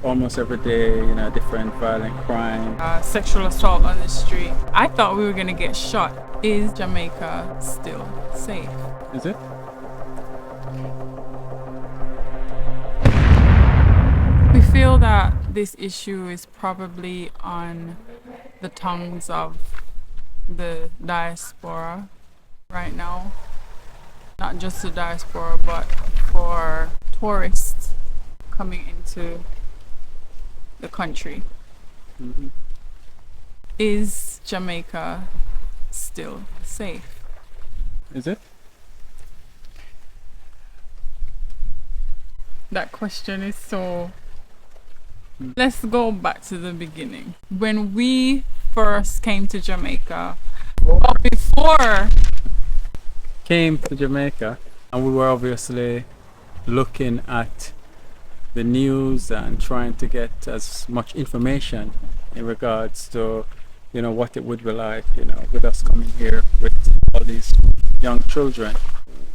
Almost every day, different violent crime. Sexual assault on the street. I thought we were gonna get shot. Is Jamaica still safe? Is it? We feel that this issue is probably on the tongues of the diaspora right now. Not just the diaspora, but for tourists coming into the country. Mm-hmm. Is Jamaica still safe? Is it? That question is so... Let's go back to the beginning. When we first came to Jamaica, or before... Came to Jamaica, and we were obviously looking at the news and trying to get as much information in regards to, what it would be like, with us coming here with all these young children.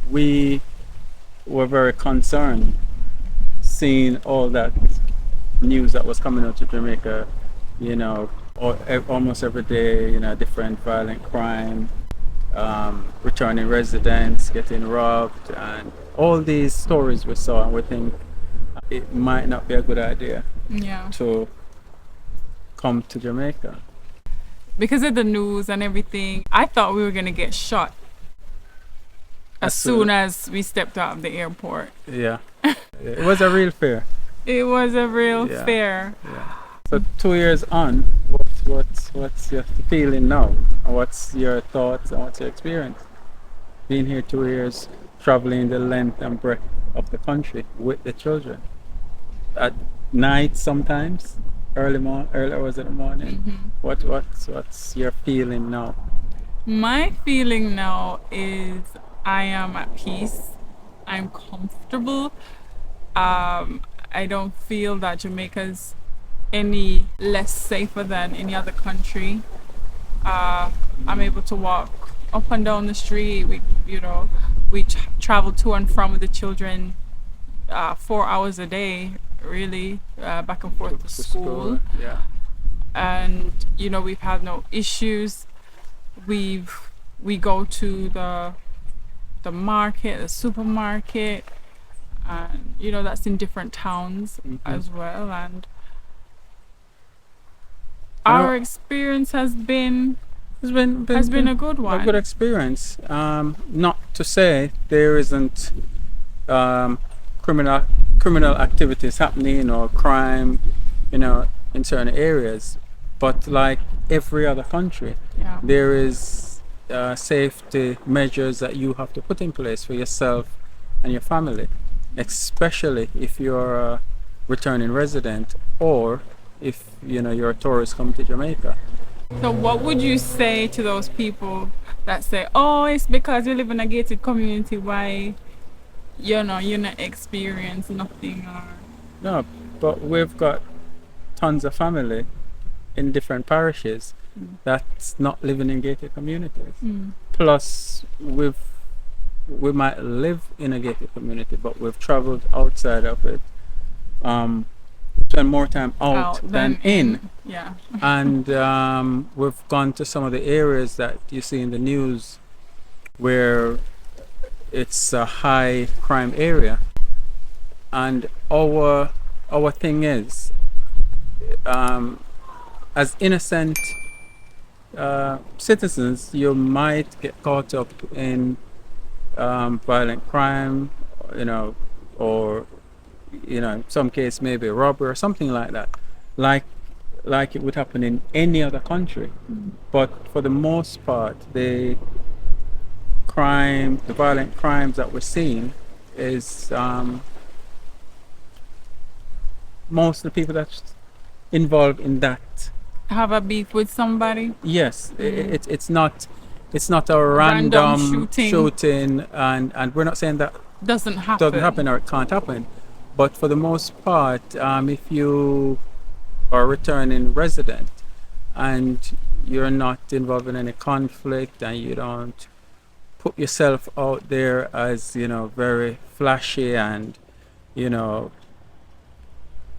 We were very concerned seeing all that news that was coming out of Jamaica, almost every day, different violent crime, returning residents getting robbed, and all these stories we saw, and we think it might not be a good idea to come to Jamaica. Because of the news and everything, I thought we were going to get shot as soon as we stepped out of the airport. Yeah. It was a real fear. It was a real fear. Yeah. So 2 years on, what's your feeling now? And what's your thoughts and what's your experience? Being here 2 years, traveling the length and breadth of the country with the children. At night sometimes, early hours in the morning. Mm-hmm. What's your feeling now? My feeling now is I am at peace. I'm comfortable. I don't feel that Jamaica's any less safer than any other country. I'm able to walk up and down the street. We travel to and from with the children 4 hours a day, really, back and forth to school. Yeah. And we've had no issues. We go to the market, the supermarket, and that's in different towns as well. And our experience has been a good one. A good experience. Not to say there isn't criminal activities happening or crime, in certain areas, but like every other country, there is safety measures that you have to put in place for yourself and your family, especially if you're a returning resident or if you're a tourist coming to Jamaica. So what would you say to those people that say, oh, it's because you live in a gated community, why you not experience nothing? Or No, but we've got tons of family in different parishes that's not living in gated communities. Plus we might live in a gated community, but we've traveled outside of it, spend more time out than in. Yeah. And we've gone to some of the areas that you see in the news where it's a high crime area, and our thing is, as innocent citizens, you might get caught up in violent crime, or in some case maybe a robbery or something like that, like it would happen in any other country. But for the most part, the violent crimes that we're seeing is most of the people that's involved in that have a beef with somebody. Yes, it's not a random shooting, and we're not saying that doesn't happen or it can't happen, but for the most part, if you are a returning resident and you're not involved in any conflict and you don't put yourself out there as very flashy and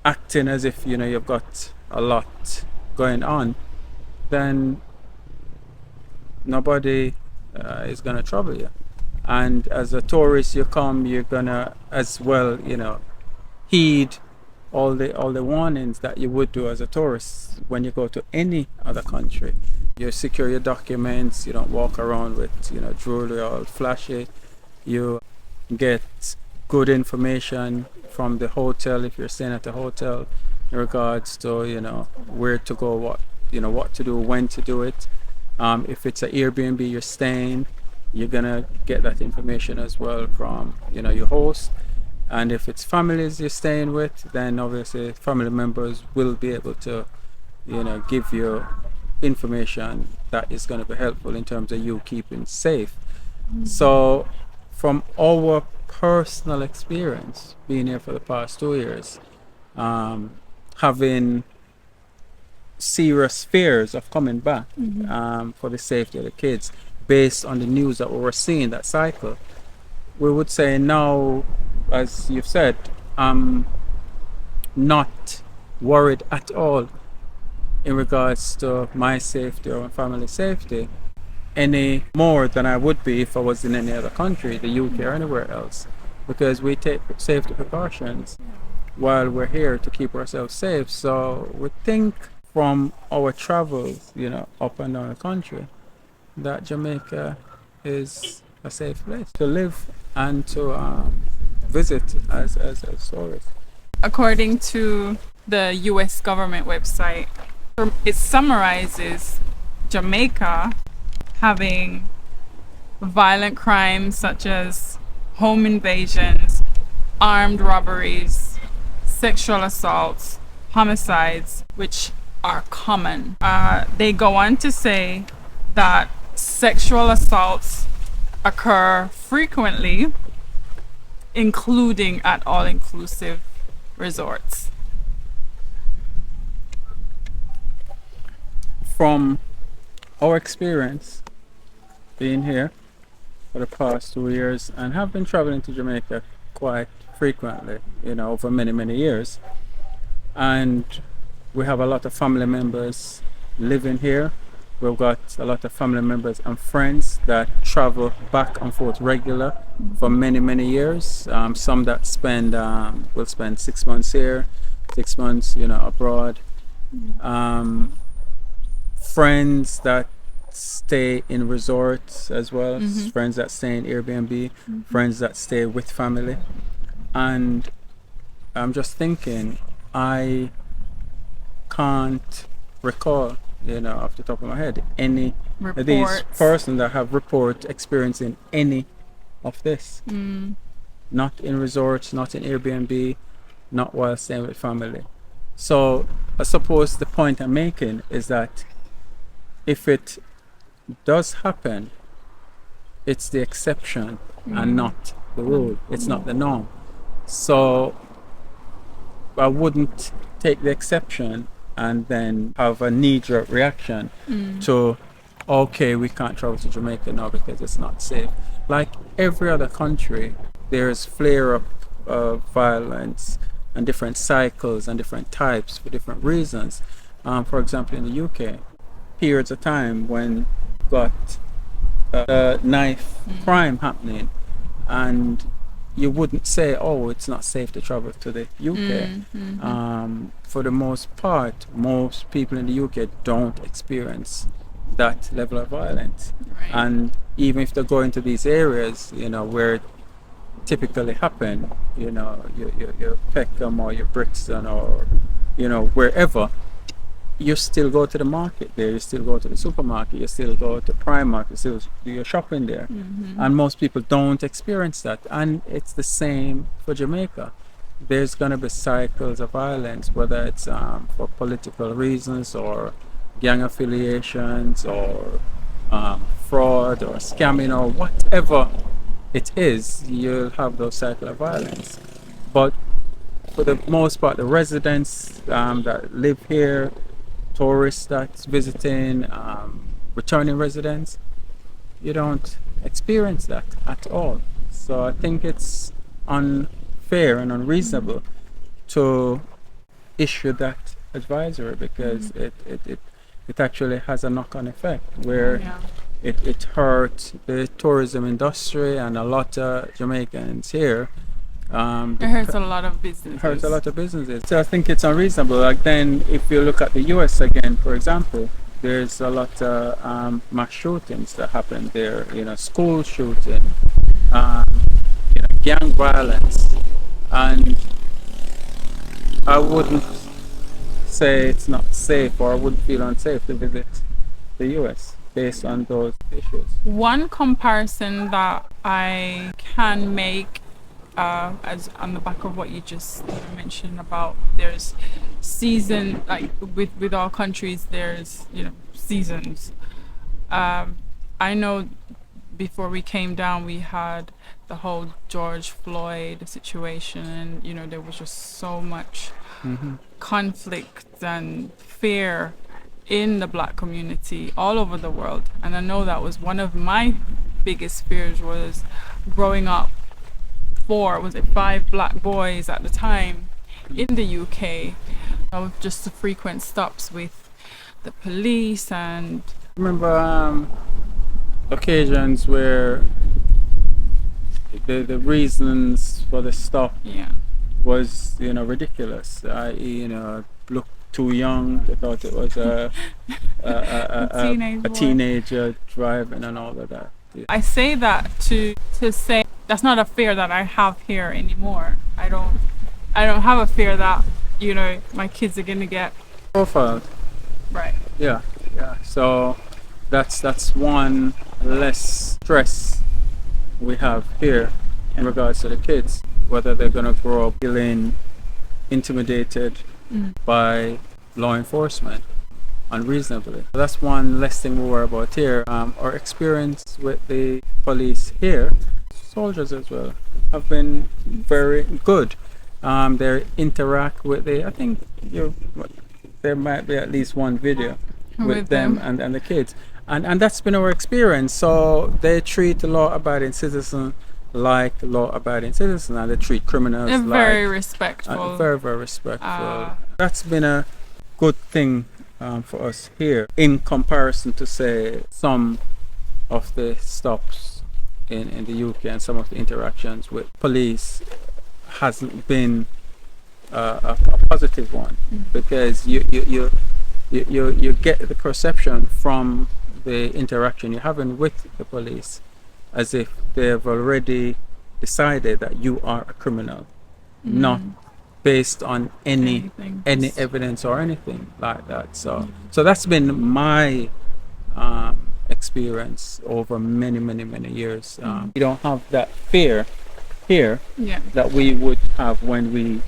acting as if you've got a lot going on, then nobody is gonna trouble you. And as a tourist, you come, you're gonna as well, heed all the warnings that you would do as a tourist when you go to any other country. You secure your documents. You don't walk around with jewelry all flashy. You get good information from the hotel if you're staying at a hotel in regards to where to go, what to do, when to do it. If it's an Airbnb you're staying, you're gonna get that information as well from your host. And if it's families you're staying with, then obviously family members will be able to give you information that is going to be helpful in terms of you keeping safe. So from our personal experience being here for the past 2 years, having serious fears of coming back, for the safety of the kids, based on the news that we were seeing that cycle, we would say now, as you've said, I'm not worried at all in regards to my safety or my family's safety any more than I would be if I was in any other country, the UK or anywhere else, because we take safety precautions while we're here to keep ourselves safe. So we think from our travels, up and down the country, that Jamaica is a safe place to live and to visit as tourists. According to the US government website, it summarizes Jamaica having violent crimes such as home invasions, armed robberies, sexual assaults, homicides, which are common. They go on to say that sexual assaults occur frequently, including at all-inclusive resorts. From our experience being here for the past 2 years, and have been traveling to Jamaica quite frequently, over many years, and we have a lot of family members living here. We've got a lot of family members and friends that travel back and forth regular for many years. Some that will spend 6 months here, 6 months abroad. Friends that stay in resorts as well, friends that stay in Airbnb, friends that stay with family. And I'm just thinking, I can't recall, off the top of my head, any of these persons that have report experiencing any of this. Not in resorts, not in Airbnb, not while staying with family. So I suppose the point I'm making is that if it does happen, it's the exception and not the rule. It's not the norm. So I wouldn't take the exception and then have a knee-jerk reaction to, okay, we can't travel to Jamaica now because it's not safe. Like every other country, there's flare-up of violence and different cycles and different types for different reasons. For example, in the UK, periods of time when got a knife crime happening, and you wouldn't say, oh, it's not safe to travel to the UK. For the most part, most people in the UK don't experience that level of violence. Right. And even if they go into these areas, where it typically happen, your Peckham or your Brixton or, wherever, you still go to the market there, you still go to the supermarket, you still go to Primark, you still do your shopping there. And most people don't experience that. And it's the same for Jamaica. There's going to be cycles of violence, whether it's for political reasons or gang affiliations or fraud or scamming or whatever it is. You'll have those cycles of violence. But for the most part, the residents that live here, tourists that's visiting, returning residents, you don't experience that at all. So I think it's unfair and unreasonable to issue that advisory because it actually has a knock-on effect where Yeah. it hurt the tourism industry and a lot of Jamaicans here. It hurts a lot of businesses. Hurts a lot of businesses. So I think it's unreasonable. Like then, if you look at the U.S. again, for example, there's a lot of mass shootings that happen there. You know, school shooting, you know, gang violence, and I wouldn't say it's not safe, or I wouldn't feel unsafe to visit the U.S. based on those issues. One comparison that I can make, as on the back of what you just mentioned about there's season, like with all countries, there's seasons. I know before we came down, we had the whole George Floyd situation, and there was just so much conflict and fear in the Black community all over the world. And I know that was one of my biggest fears, was growing up. Was it 5 Black boys at the time in the UK, with just the frequent stops with the police. And I remember occasions where the reasons for the stop was ridiculous. Looked too young. They thought it was a teenager driving and all of that. Yeah. I say that to say that's not a fear that I have here anymore. I don't have a fear that my kids are gonna get profiled. Right. Yeah. So that's one less stress we have here in regards to the kids, whether they're gonna grow up feeling intimidated by law enforcement unreasonably. That's one less thing we worry about here. Our experience with the police here, soldiers as well, have been very good. They interact with I think there might be at least one video with them and the kids. And that's been our experience. So they treat the law-abiding citizen like law-abiding citizen, and they treat criminals They're like very respectful. Very, very respectful. That's been a good thing for us here in comparison to, say, some of the stops in the UK and some of the interactions with police hasn't been a positive one, because you get the perception from the interaction you're having with the police as if they've already decided that you are a criminal, not based on any evidence or anything like that. So that's been my experience over many years. We don't have that fear here that we would have when we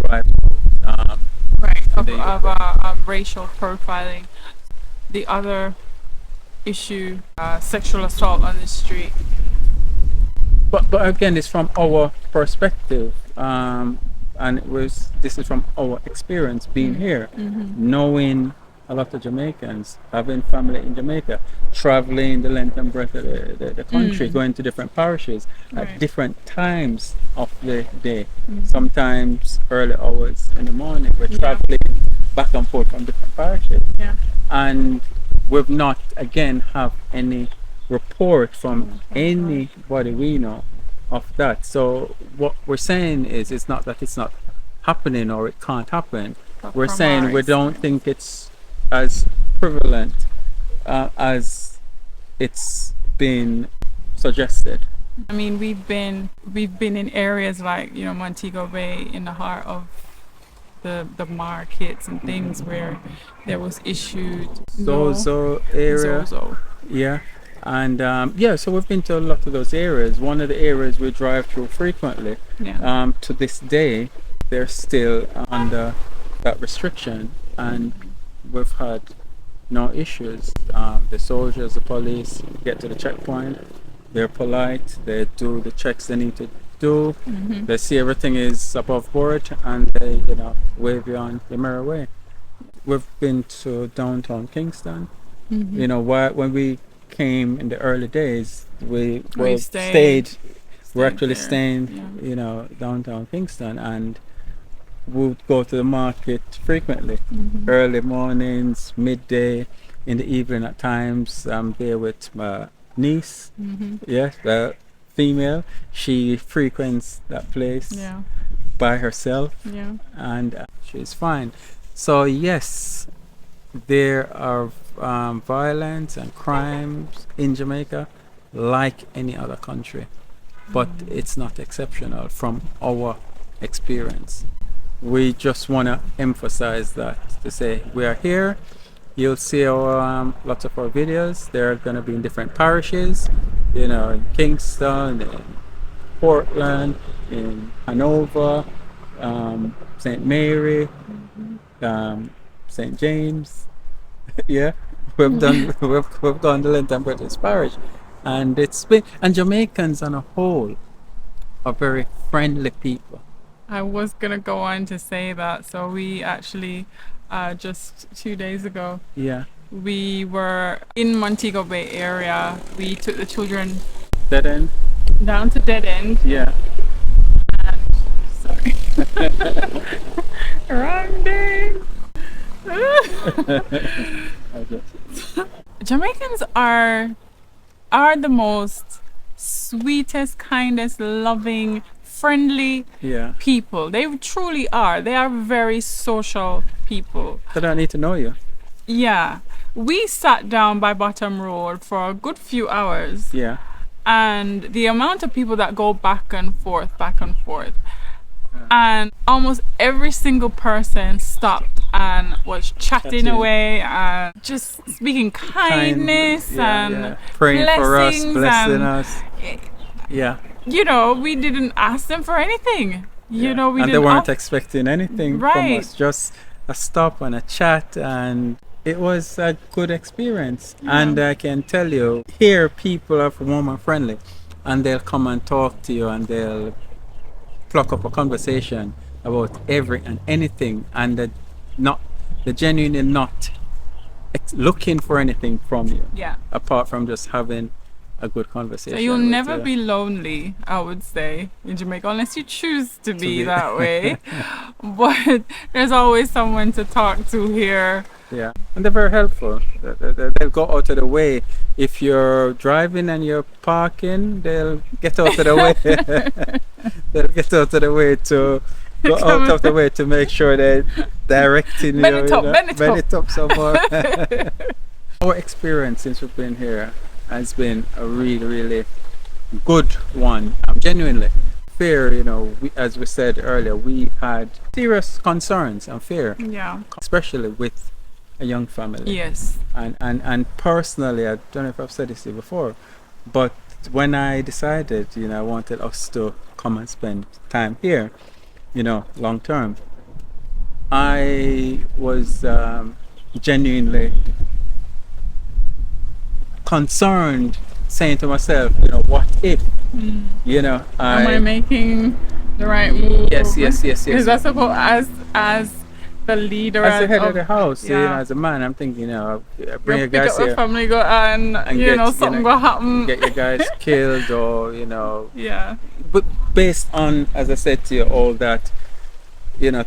drive of racial profiling. The other issue, sexual assault on the street. But again, it's from our perspective, and this is from our experience being here, knowing a lot of Jamaicans, having family in Jamaica, traveling the length and breadth of the country, going to different parishes at different times of the day. Sometimes early hours in the morning, we're traveling back and forth from different parishes. And we've not, again, have any report from anybody we know of that. So what we're saying is, it's not that it's not happening or it can't happen. We're saying we don't think it's as prevalent as it's been suggested. I mean, we've been in areas like Montego Bay, in the heart of the markets and things, where there was issued Zozo area. Yeah. And so we've been to a lot of those areas. One of the areas we drive through frequently, to this day, they're still under that restriction, and we've had no issues. The soldiers, the police get to the checkpoint, they're polite, they do the checks they need to do, they see everything is above board, and they wave you on your merry way. We've been to downtown Kingston. When we came in the early days, we stayed. We're actually staying, downtown Kingston, and would go to the market frequently, early mornings, midday, in the evening at times. I'm there with my niece, yes, the female. She frequents that place Yeah. by herself, Yeah. and she's fine. So yes, there are violence and crimes in Jamaica like any other country, but it's not exceptional from our experience. We just want to emphasize that to say we are here. You'll see our lots of our videos. They're going to be in different parishes, in Kingston, in Portland, in Hanover, St. Mary, St. James. Yeah, we've done we've gone to Linton British Parish, and Jamaicans on a whole are very friendly people. I was gonna go on to say that. So we actually, just 2 days ago, Yeah, we were in Montego Bay area. We took the children dead end. down to Dead End. Yeah, And sorry, wrong day. Jamaicans are the most sweetest, kindest, loving, friendly yeah. people. They truly are. They are very social people. They don't need to know you. Yeah. We sat down by Bottom Road for a good few hours, Yeah, and the amount of people that go back and forth, and almost every single person stopped and was chatting away and just speaking kindness and praying for us, blessings blessing and, us. Yeah, we didn't ask them for anything. We and didn't they weren't ask- expecting anything from Right. us. Just a stop and a chat, and it was a good experience. And I can tell you, here people are warm and friendly, and they'll come and talk to you, and they'll pluck up a conversation about every and anything, and they're genuinely not looking for anything from you, Yeah. apart from just having a good conversation. So you'll with never you. be lonely, I would say, in Jamaica, unless you choose to be be. that way. But there's always someone to talk to here. Yeah, and they're very helpful. They'll go out of the way. If you're driving and you're parking, they'll get out of the way. They'll get out of the way to go out of the way to make sure they're directing Bend you. it up, bend Bend it up some more. Our experience since we've been here has been a really, really good one. Genuinely. Fear, as we said earlier, we had serious concerns and fear, Yeah. especially with a young family. Yes. And personally, I don't know if I've said this to you before, but when I decided, I wanted us to come and spend time here, long term, I was genuinely concerned, saying to myself, what if, Am I making the right move? Yes. Because that's about as the leader As the head of the house, yeah. as a man, I'm thinking, bring You your pick guys up the here family, go and something will happen. get your guys killed, or Yeah. but based on, as I said to you, all that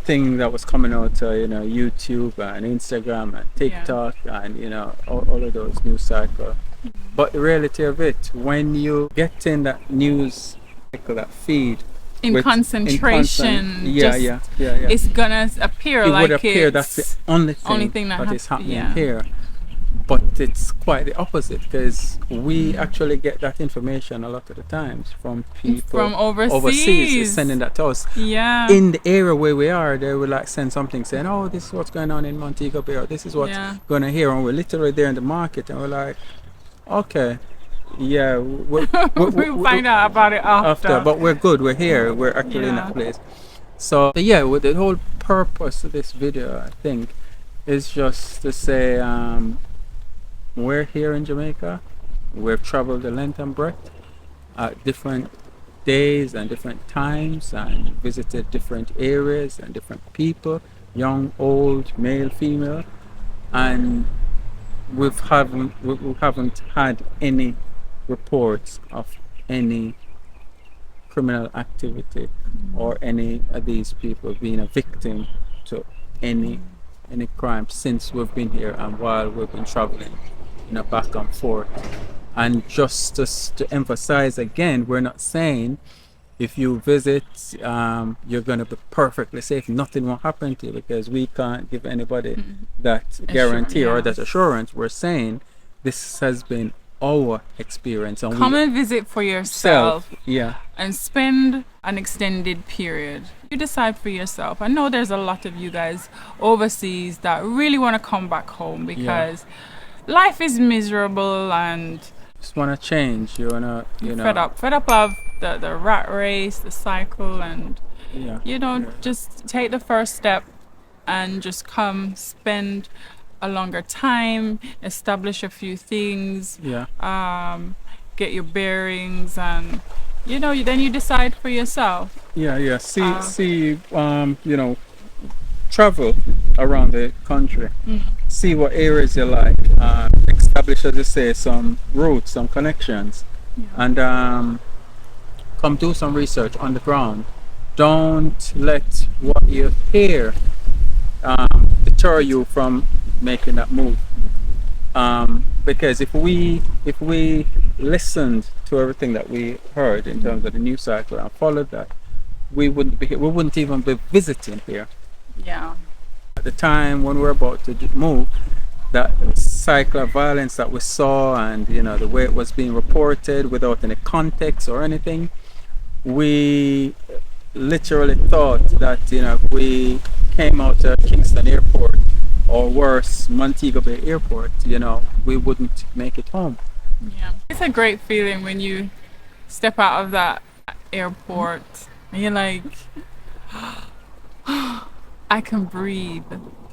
thing that was coming out, YouTube and Instagram and TikTok and all of those news cycle. But the reality of it, when you get in that news cycle, that feed In concentration, yeah. it's gonna appear It like would appear it's that's the only thing that is happening here. But it's quite the opposite, because we actually get that information a lot of the times from people from overseas sending that to us. Yeah. In the area where we are, they will send something saying, "Oh, this is what's going on in Montego Bay, or this is what's going on here," and we're literally there in the market, and we're like, "Okay, yeah, we'll find out about it after. But we're good. We're here. We're actually in that place." So yeah, with the whole purpose of this video, I think, is just to say, we're here in Jamaica. We've traveled the length and breadth at different days and different times, and visited different areas and different people, young, old, male, female, and we haven't had any reports of any criminal activity or any of these people being a victim to any crime since we've been here and while we've been traveling, back and forth. And just to emphasize again, we're not saying if you visit, you're going to be perfectly safe. Nothing will happen to you, because we can't give anybody that guarantee or that assurance. We're saying this has been our experience. And come and visit for yourself. Yeah. And spend an extended period. You decide for yourself. I know there's a lot of you guys overseas that really want to come back home because life is miserable and just want to change. You want to, fed up of the rat race, the cycle, and just take the first step and just come spend a longer time, establish a few things, get your bearings, and then you decide for yourself. See, travel around the country, see what areas you like, establish, as you say, some routes, some connections, and come do some research on the ground. Don't let what you hear deter you from making that move. Because if we listened to everything that we heard in terms of the news cycle and followed that, we wouldn't be here. We wouldn't even be visiting here. Yeah. At the time when we're about to move, that cycle of violence that we saw, and the way it was being reported without any context or anything, we literally thought that if we came out to Kingston Airport, or worse, Montego Bay Airport, we wouldn't make it home. Yeah, it's a great feeling when you step out of that airport and you're like, I can breathe.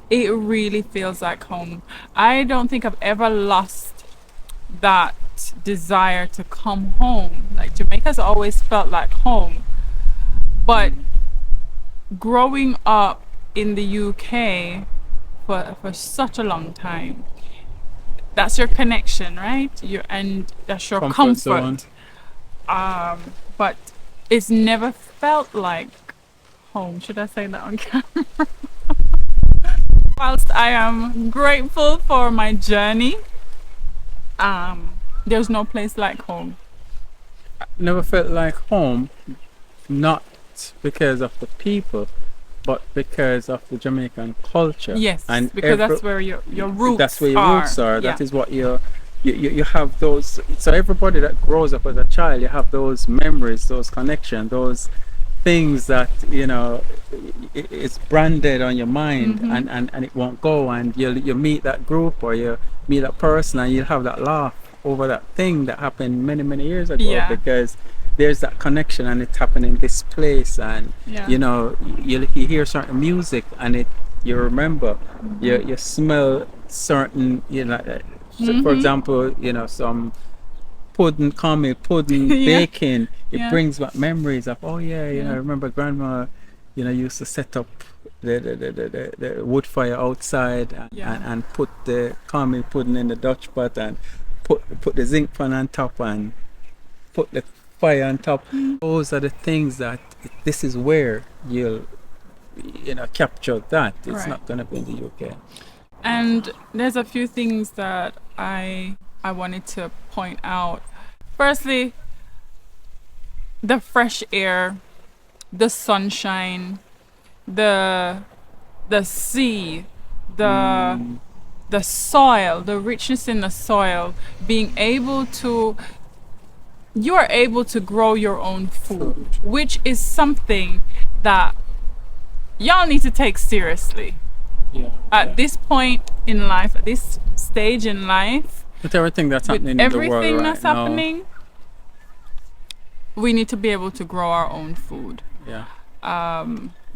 It really feels like home. I don't think I've ever lost that desire to come home. Like, Jamaica's always felt like home. But growing up in the UK for such a long time, that's your connection, right? And that's your comfort. But it's never felt like home. Should I say that on camera? Whilst I am grateful for my journey, there's no place like home. Never felt like home, not because of the people, but because of the Jamaican culture. Yes, and because that's where your roots are. That's where your roots are. That is what you have those. So everybody that grows up as a child, you have those memories, those connections, those things that it's branded on your mind, and it won't go. And you meet that group or you meet that person, and you'll have that laugh over that thing that happened many years ago, because there's that connection and it's happening in this place, and you hear certain music and you remember, you smell certain, for example, some pudding, baking. It brings back memories of, I remember grandma, used to set up the wood fire outside and put the caramel pudding in the Dutch pot and put the zinc pan on top and put the fire on top. Those are the things that this is where you'll capture that. It's not going to be in the UK. And there's a few things that I wanted to point out. Firstly, the fresh air, the sunshine, the sea, the soil, the richness in the soil, you are able to grow your own food, which is something that y'all need to take seriously. At this point in life, at this stage in life, with everything that's happening in the world everything right that's now, happening, we need to be able to grow our own food.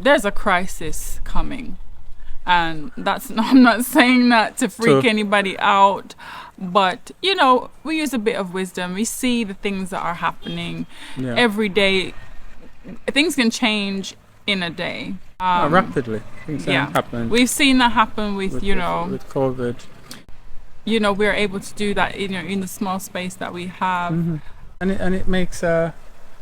There's a crisis coming, and I'm not saying that to freak anybody out, but we use a bit of wisdom. We see the things that are happening every day. Things can change in a day, rapidly. Things happen. We've seen that happen with with COVID. We're able to do that in the small space that we have. And it makes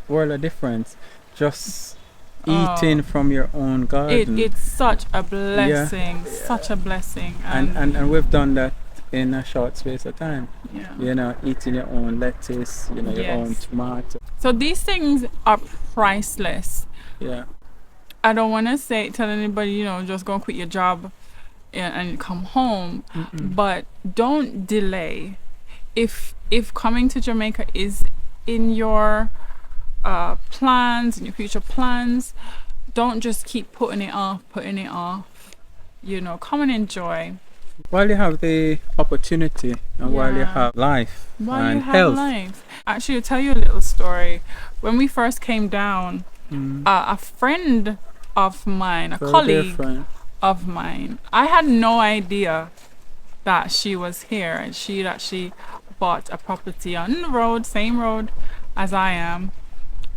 world of difference. Just Oh, eating from your own garden. it's such a Yeah, blessing, such a blessing, and we've done that in a short space of time. yeah. You know, eating your own lettuce, you know, your own Yes. tomato. So these things are priceless. Yeah, I don't want to tell anybody, just go and quit your job and come home, but don't delay. If coming to Jamaica is in your plans, in your future plans, don't just keep putting it off, come and enjoy while you have the opportunity and while you Yeah. have life while you and have health. life. Actually, I'll tell you a little story. When we first came down, a friend of mine, a Very colleague different. of mine, I had no idea that she was here, and she'd actually bought a property on the road, same road as I am.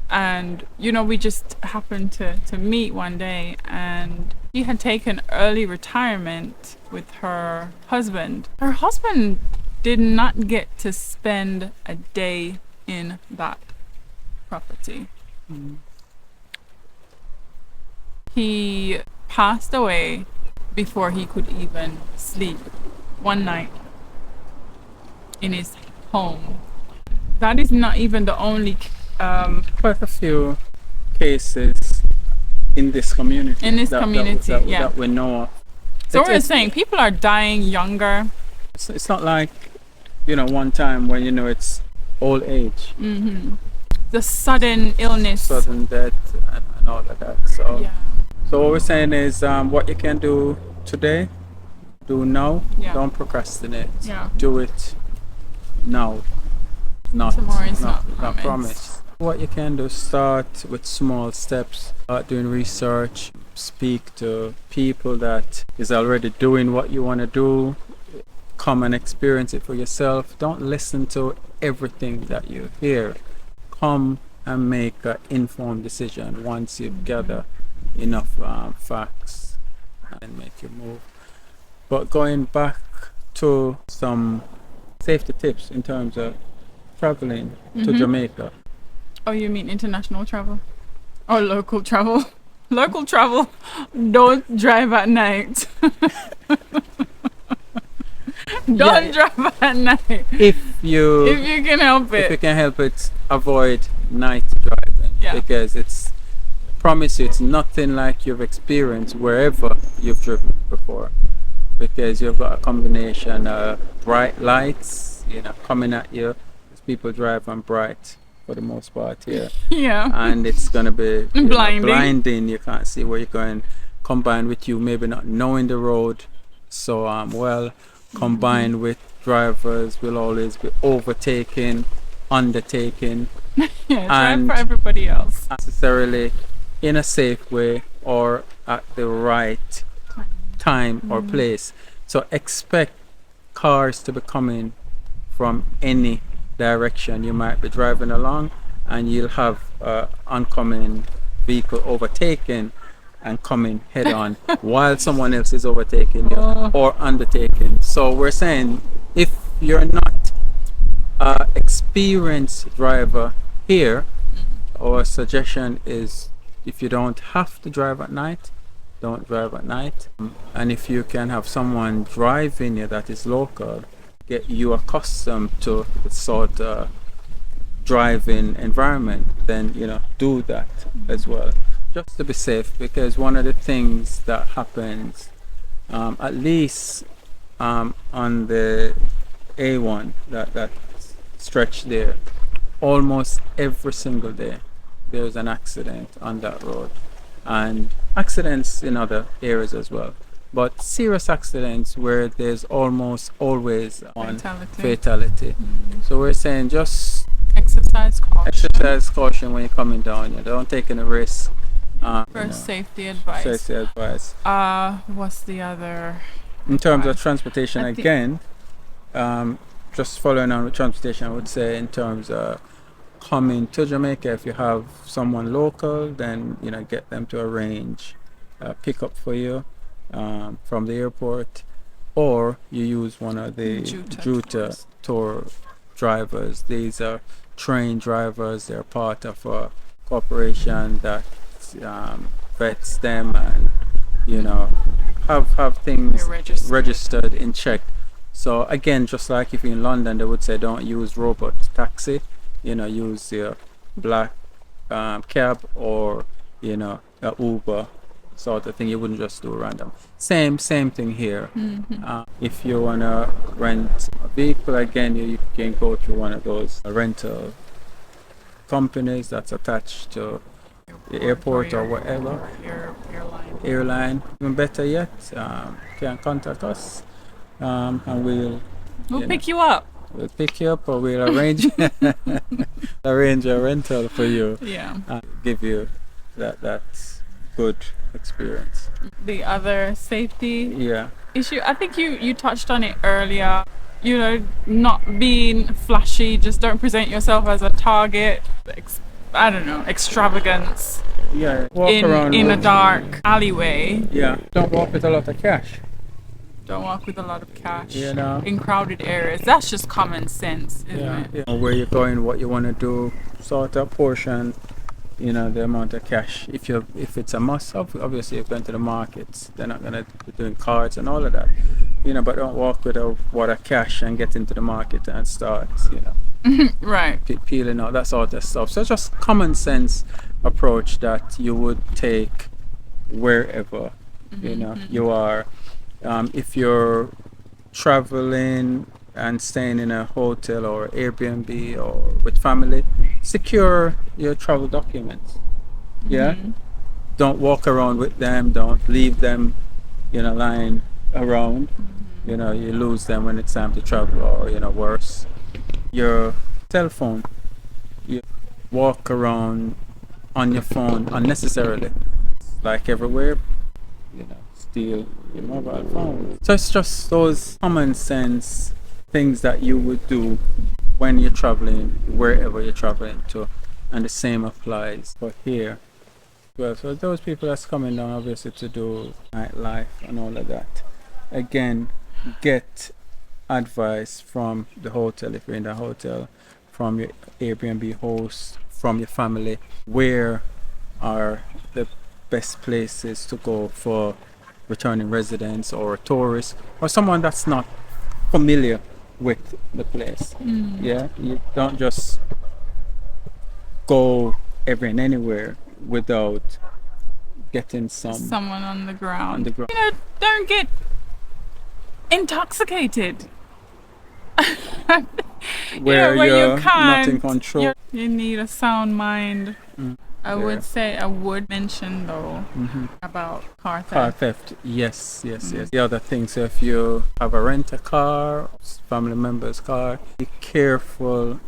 And we just happened to meet one day, and she had taken early retirement with her husband. Her husband did not get to spend a day in that property. He passed away before he could even sleep one night in his home. That is not even the only Quite a few cases in this community. yeah. That we know of. So It's- we're it's- saying people are dying younger. It's not like, you know, one time when, you know, it's old age, The sudden illness. sudden death, and all of that. So, Yeah. so what we're saying is, what you can do today, do now. Yeah. Don't procrastinate. Yeah. Do it now. Not Tomorrow is not promised. promised. What you can do, start with small steps. Start doing research. Speak to people that is already doing what you want to do. Come and experience it for yourself. Don't listen to everything that you hear. Come and make an informed decision once you gather enough facts and make your move. But going back to some safety tips in terms of traveling to Jamaica. Oh, you mean international travel? Or local travel? Local travel, don't drive at night. Don't drive at night. If you If you can help if you it. can help it, avoid night driving. Yeah. Because it's, promise you, it's nothing like you've experienced wherever you've driven before. Because you've got a combination of bright lights, you know, coming at you. As people drive on bright for the most part here. Yeah. And it's gonna be Blinding. blinding. You can't see where you're going. Combined with you maybe not knowing the road so well, combined with drivers will always be overtaking, undertaking, Yeah, drive and for everybody else. necessarily in a safe way or at the right time or place. So expect cars to be coming from any direction. You might be driving along and you'll have oncoming vehicle overtaking and coming head on while someone else is overtaking you or undertaking. So we're saying, if you're not an experienced driver here, our suggestion is, if you don't have to drive at night, don't drive at night. And if you can have someone driving you that is local, get you accustomed to the sort of driving environment, then, you know, do that as well, just to be safe. Because one of the things that happens, at least on the A1, that stretch there, almost every single day there's an accident on that road, and accidents in other areas as well, but serious accidents where there's almost always one fatality. So we're saying, just Exercise caution. exercise caution when you're coming down. You don't take any risk. First safety advice. Safety advice. What's the other? In terms of transportation, I think- again, just following on with transportation, I would say, in terms of coming to Jamaica, if you have someone local, then, you know, get them to arrange pick up for you from the airport, or you use one of the Juta Juta tour drivers. These are trained drivers. They're part of a corporation that vets them and have things They're registered. registered in check. So again, just like if you're in London, they would say don't use robot taxi. Use your black cab or a Uber sort of thing. You wouldn't just do random. Same thing here. If you wanna rent a vehicle, again, you can go through one of those rental companies that's attached to the airport or whatever. Airline. Even better yet, can contact us, and We'll pick you up. we'll pick you up or we'll arrange arrange a rental for you. Yeah. Give you that good experience. The other safety Yeah. issue, I think you touched on it earlier. Not being flashy, just don't present yourself as a target. I don't know, extravagance Yeah. Walk in around a with- dark alleyway. Yeah. Don't walk with a lot of cash. Don't walk with a lot of cash In crowded areas. That's just common sense, isn't it? Where you're going, what you want to do, sort of portion, the amount of cash. If it's a must, obviously you're going to the markets. They're not gonna be doing cards and all of that. But don't walk with a wad of cash and get into the market and start, Right. peeling out that sort of stuff. So it's just common sense approach that you would take wherever you are. If you're traveling and staying in a hotel or Airbnb or with family, secure your travel documents. Yeah. Don't walk around with them. Don't leave them, lying around. You lose them when it's time to travel, or worse, your cell phone. You walk around on your phone unnecessarily, like everywhere. Steal your mobile phone. So it's just those common sense things that you would do when you're traveling, wherever you're traveling to, and the same applies for here. Well, so those people that's coming down obviously to do nightlife and all of that. Again, get advice from the hotel if you're in the hotel, from your Airbnb host, from your family. Where are the best places to go for returning residents or tourists or someone that's not familiar with the place? Yeah, you don't just go every and anywhere without getting Someone on the ground. ground. Don't get intoxicated. Where when you're you can't, not in control. You need a sound mind. I Yeah. would say I would mention though about car theft. Car theft, yes. The other thing, so if you have a rent-a-car, family member's car, be careful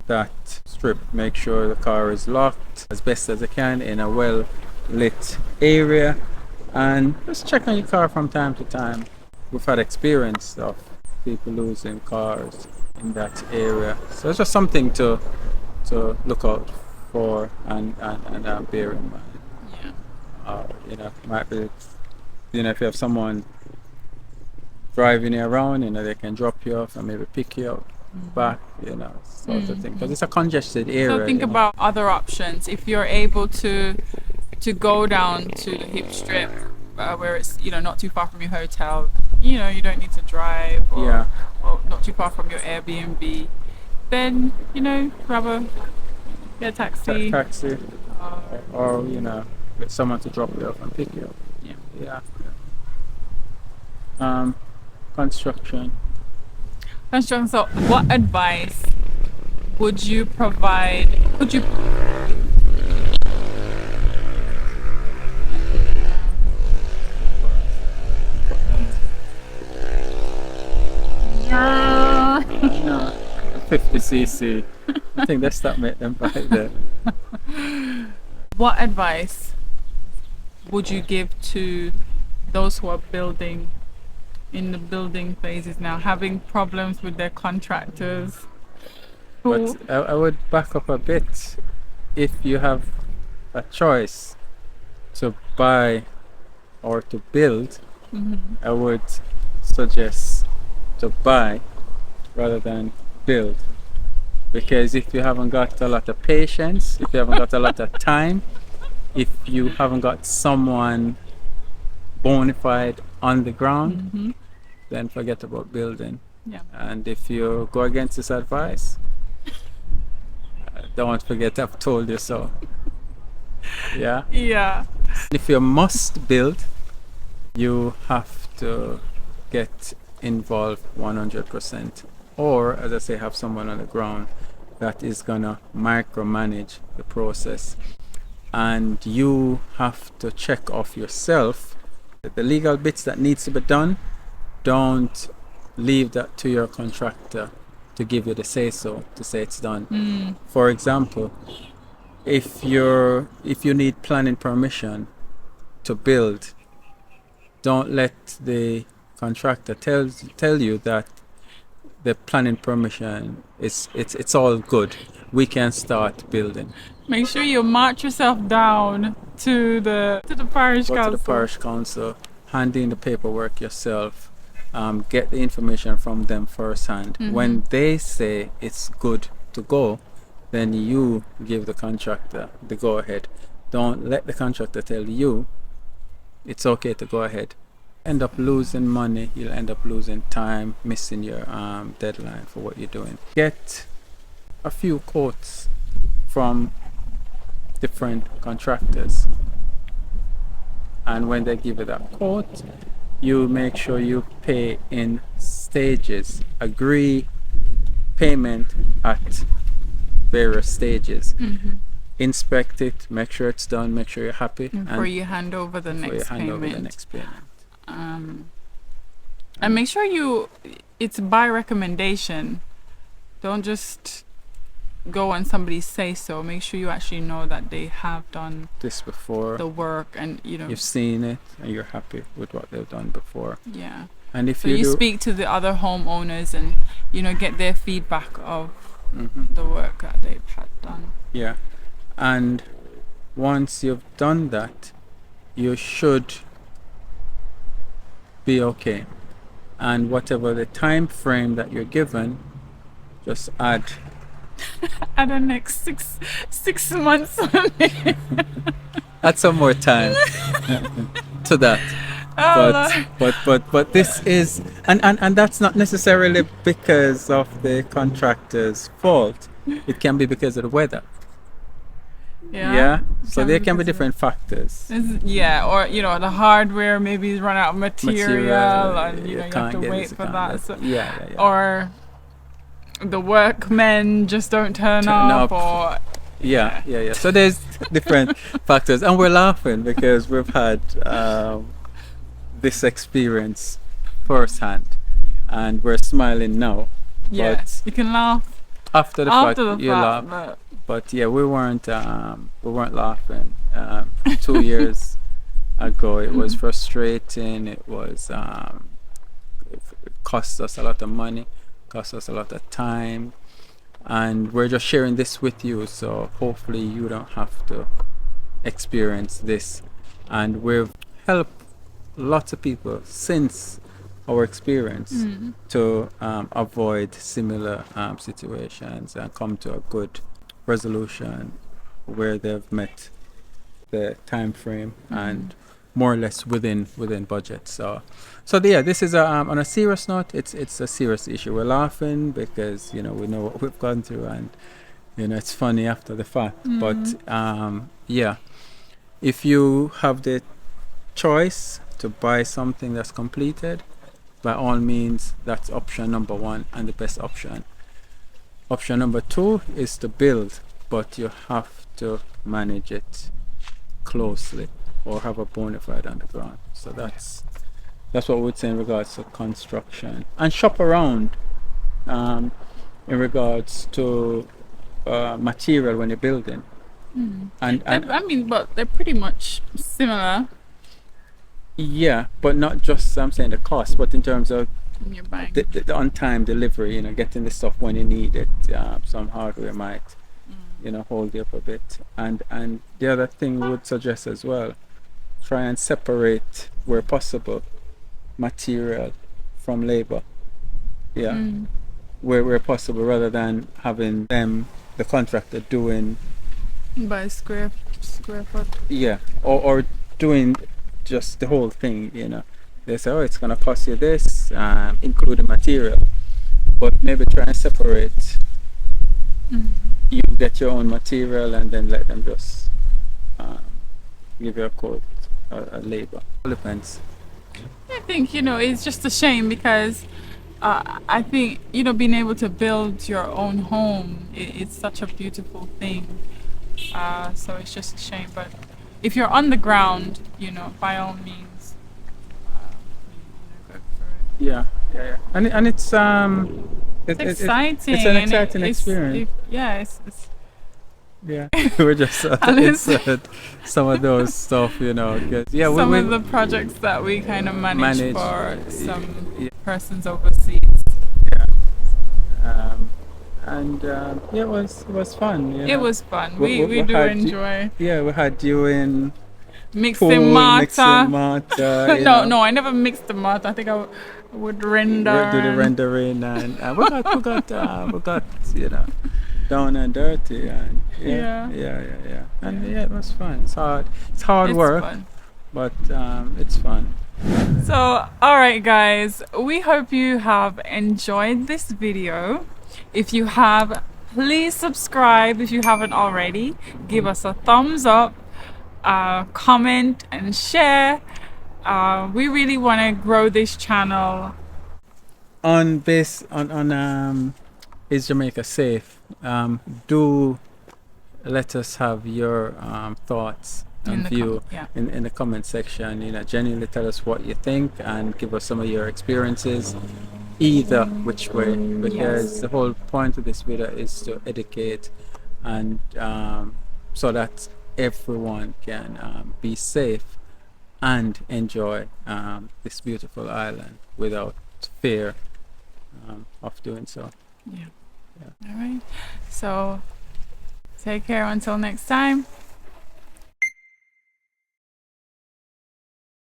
that strip. Make sure the car is locked as best as it can in a well-lit area, and just check on your car from time to time. We've had experience of people losing cars in that area, so it's just something to look out for and bear in mind. Yeah. Might be, if you have someone driving you around, they can drop you off and maybe pick you up back, sort of thing, because it's a congested area. So think about other options. If you're able to go down to the hip strip, where it's not too far from your hotel, you don't need to drive, or not too far from your Airbnb, then get a taxi. Taxi, or get someone to drop you off and pick you up. Yeah. Construction. So what advice would you provide? Could you No, 50cc. I think that's that made them right there. What advice would you give to those who are building, in the building phases now, having problems with their contractors? But I would back up a bit. If you have a choice to buy or to build, I would suggest to buy rather than build. Because if you haven't got a lot of patience, if you haven't got a lot of time, if you haven't got someone bona fide on the ground, then forget about building. Yeah. And if you go against this advice, don't forget I've told you so. Yeah. Yeah. If you must build, you have to get involved 100%. Or, as I say, have someone on the ground that is gonna micromanage the process. And you have to check off yourself the legal bits that needs to be done. Don't leave that to your contractor to give you the say so, to say it's done. For example, if you need planning permission to build, don't let the contractor tell you that the planning permission it's all good, we can start building. Make sure you march yourself down to the parish Go to council. the parish council, hand in the paperwork yourself, get the information from them firsthand. When they say it's good to go, then you give the contractor the go ahead. Don't let the contractor tell you it's okay to go ahead. End up losing money, you'll end up losing time, missing your deadline for what you're doing. Get a few quotes from different contractors, and when they give you that quote, you make sure you pay in stages. Agree payment at various stages. Inspect it, make sure it's done, make sure you're happy, Before you hand over the next payment. And make sure it's by recommendation. Don't just go on somebody's say so. Make sure you actually know that they have done this before, the work, and you've seen it and you're happy with what they've done before. Yeah. And if so you speak to the other homeowners and get their feedback of the work that they've had done. Yeah. And once you've done that, you should be okay. And whatever the time frame that you're given, just add the next six months. add some more time to that. But this is and that's not necessarily because of the contractor's fault. It can be because of the weather. Yeah. So there can be different factors. Or the hardware maybe run out of material and you have to wait for that. So, or the workmen just don't turn up. Or So there's different factors, and we're laughing because we've had this experience firsthand, and we're smiling now. Yes, you can laugh after the fact. You laugh. But yeah, we weren't laughing. 2 years ago, it was frustrating. It was it cost us a lot of money, cost us a lot of time, and we're just sharing this with you. So hopefully you don't have to experience this. And we've helped lots of people since our experience to avoid similar situations and come to a good resolution where they've met the time frame and more or less within budget. So this is on a serious note. It's a serious issue. We're laughing because we know what we've gone through, and it's funny after the fact. But if you have the choice to buy something that's completed, by all means, that's option number one and the best option. Option number two is to build, but you have to manage it closely or have a bona fide on the ground. So that's what we would say in regards to construction. And shop around in regards to material when you're building. And but they're pretty much similar. Yeah, but not just I'm saying the cost, but in terms of you're buying the on-time delivery, getting the stuff when you need it. Some hardware might hold you up a bit. And the other thing we would suggest as well, try and separate where possible material from labor. where possible, rather than having them, the contractor, doing by square foot. yeah, or doing just the whole thing. They say, oh, it's gonna cost you this, including material, but maybe try and separate. You get your own material and then let them just give you a quote, a labor. Depends. I think it's just a shame because I think being able to build your own home, it's such a beautiful thing. So it's just a shame, but if you're on the ground, by all means, go for it. Yeah. And it's Exciting. it's an and exciting experience. It's Yeah, we're just insert some of those stuff, 'cause, yeah, some we of the projects that we kind of manage for some yeah, persons overseas. and yeah, it was fun. It was fun. We do had enjoy yeah, we had you in mixing pool, Marta. mixing Marta. No, I never mixed the Marta. I think I would render. Do the rendering, and we got down and dirty, and yeah, and yeah, it was fun. It's hard work, fun. but it's fun. So, alright guys, we hope you have enjoyed this video. If you have, please subscribe if you haven't already. Give us a thumbs up, comment and share. We really want to grow this channel. Is Jamaica safe? Do let us have your thoughts and view in the comment section. Genuinely tell us what you think and give us some of your experiences, either which way, because the whole point of this video is to educate, and so that everyone can be safe and enjoy this beautiful island without fear of doing so. All right, so take care until next time.